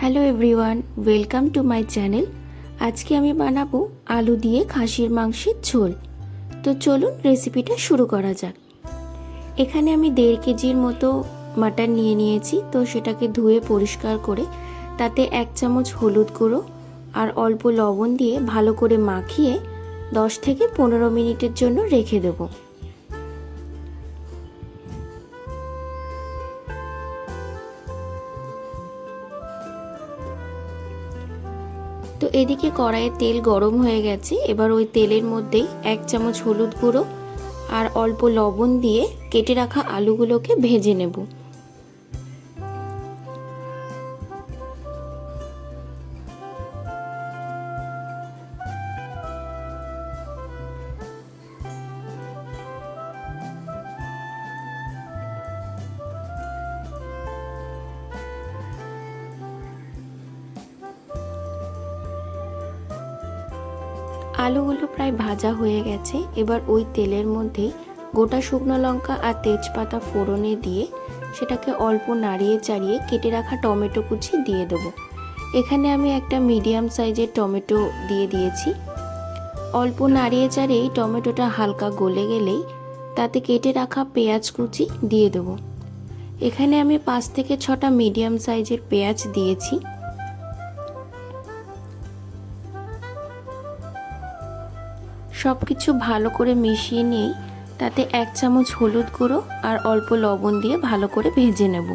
Hello everyone, welcome to my channel. আজকে আমি বানাবো আলু দিয়ে খাসির মাংসের ঝোল। তো চলুন রেসিপিটা শুরু করা যাক। এখানে আমি 1.5 কেজির মতো মাটন নিয়ে নিয়েছি। তো সেটাকে ধুয়ে পরিষ্কার করে তাতে 1 চামচ হলুদ গুঁড়ো আর অল্প লবণ দিয়ে ভালো করে মাখিয়ে 10 থেকে 15 মিনিটের জন্য রেখে দেবো। তো এদিকে কড়াইয়ে তেল গরম হয়ে গেছে। এবার ওই তেলের মধ্যেই 1 চামচ হলুদ গুঁড়ো আর অল্প লবণ দিয়ে কেটে রাখা আলুগুলোকে ভেজে নেব। আলুগুলো প্রায় ভাজা হয়ে গেছে। এবার ওই তেলের মধ্যেই গোটা শুকনো লঙ্কা আর তেজপাতা ফোড়নে দিয়ে সেটাকে অল্প নাড়িয়ে চাড়িয়ে কেটে রাখা টমেটো কুচি দিয়ে দেবো। এখানে আমি একটা মিডিয়াম সাইজের টমেটো দিয়ে দিয়েছি। অল্প নাড়িয়ে চাড়িয়ে টমেটোটা হালকা গলে গেলেই তাতে কেটে রাখা পেঁয়াজ কুচি দিয়ে দেবো। এখানে আমি 5 থেকে 6টা মিডিয়াম সাইজের পেঁয়াজ দিয়েছি। সব কিছু ভালো করে মিশিয়ে নিয়ে তাতে 1 চামচ হলুদ গুঁড়ো আর অল্প লবণ দিয়ে ভালো করে ভেজে নেব।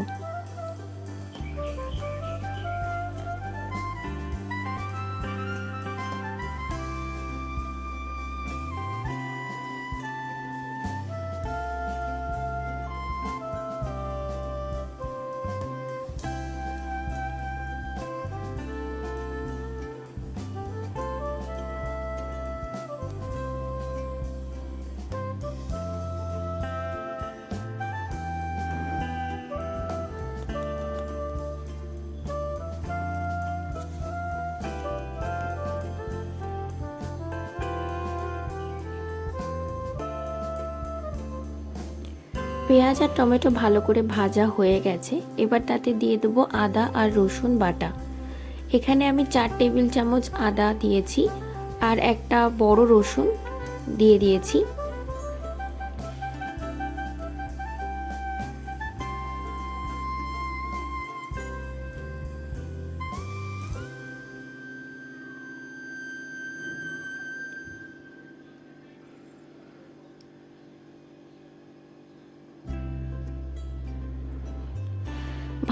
পেঁয়াজ আর টমেটো ভালো করে ভাজা হয়ে গেছে। এবার তাতে দিয়ে দেবো আদা আর রসুন বাটা। এখানে আমি 4 টেবিল চামচ আদা দিয়েছি আর একটা বড় রসুন দিয়ে দিয়েছি।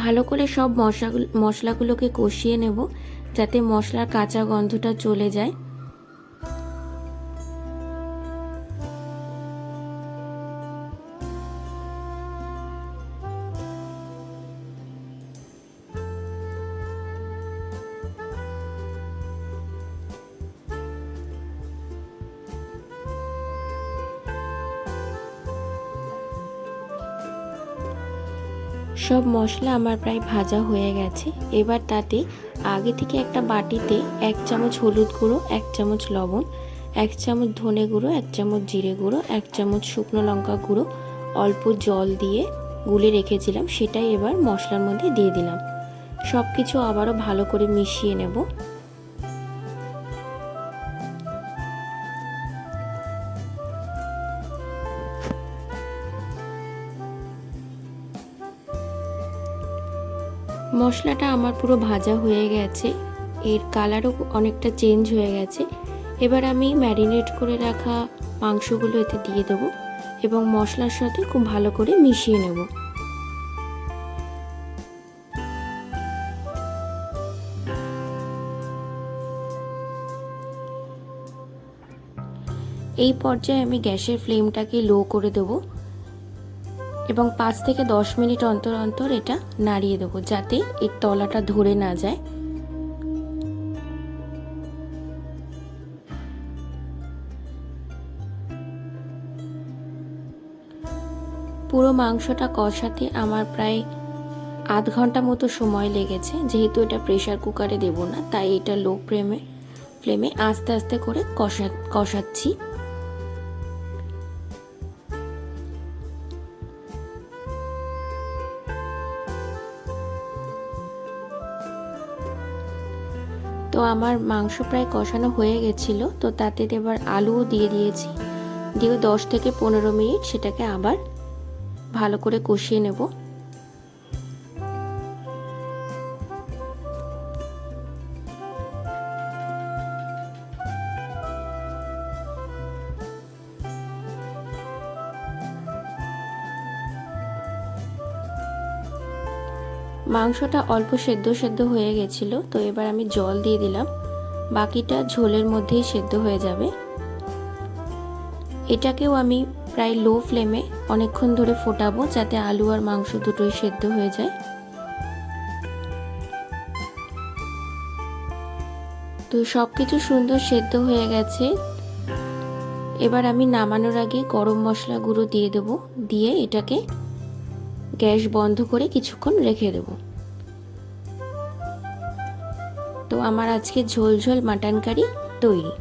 ভালো করে সব মশলাগুলোকে কষিয়ে নেব যাতে মশলার কাঁচা গন্ধটা চলে যায়। সব মশলা আমার প্রায় ভাজা হয়ে গেছে। এবার তাতে আগে থেকে একটা বাটিতে 1 চামচ হলুদ গুঁড়ো, 1 চামচ লবণ, 1 চামচ ধনে গুঁড়ো, 1 চামচ জিরে গুঁড়ো, 1 চামচ শুকনো লঙ্কা গুঁড়ো অল্প জল দিয়ে গুলে রেখেছিলাম সেটাই এবার মশলার মধ্যে দিয়ে দিলাম। সব কিছু আবারও ভালো করে মিশিয়ে নেব। মশলাটা আমার পুরো ভাজা হয়ে গেছে, এর কালারও অনেকটা চেঞ্জ হয়ে গেছে। এবার আমি ম্যারিনেট করে রাখা মাংসগুলো এতে দিয়ে দেবো এবং মশলার সাথে খুব ভালো করে মিশিয়ে নেব। এই পর্যায়ে আমি গ্যাসের ফ্লেমটাকে লো করে দেবো এবং 5 থেকে 10 মিনিট অন্তর অন্তর এটা নাড়িয়ে দেবো যাতে এর তলাটা ধরে না যায়। পুরো মাংসটা কষাতে আমার প্রায় আধ ঘন্টা মতো সময় লেগেছে। যেহেতু এটা প্রেসার কুকারে দেব না তাই এটা লো ফ্লেমে আস্তে আস্তে করে কষাচ্ছি। তো আমার মাংস প্রায় কষানো হয়ে গেছিল, তো তাতে এবার আলুও দিয়ে দিয়েছি, দিয়ে 10 থেকে 15 মিনিট সেটাকে আবার ভালো করে কষিয়ে নেব। মাংসটা অল্প সেদ্ধ সেদ্ধ হয়ে গেছিল, তো এবার আমি জল দিয়ে দিলাম, বাকিটা ঝোলের মধ্যেই সেদ্ধ হয়ে যাবে। এটাকেও আমি প্রায় লো ফ্লেমে অনেকক্ষণ ধরে ফোটাবো, যাতে আলু আর মাংস দুটোই সেদ্ধ হয়ে যায়। তো সব কিছু সুন্দর সেদ্ধ হয়ে গেছে। এবার আমি নামানোর আগে গরম মশলা গুঁড়ো দিয়ে দেবো, দিয়ে এটাকে গ্যাস বন্ধ করে কিছুক্ষণ রেখে দেবো। তো আমার আজকে ঝোল ঝোল মাটন কারি তৈরি।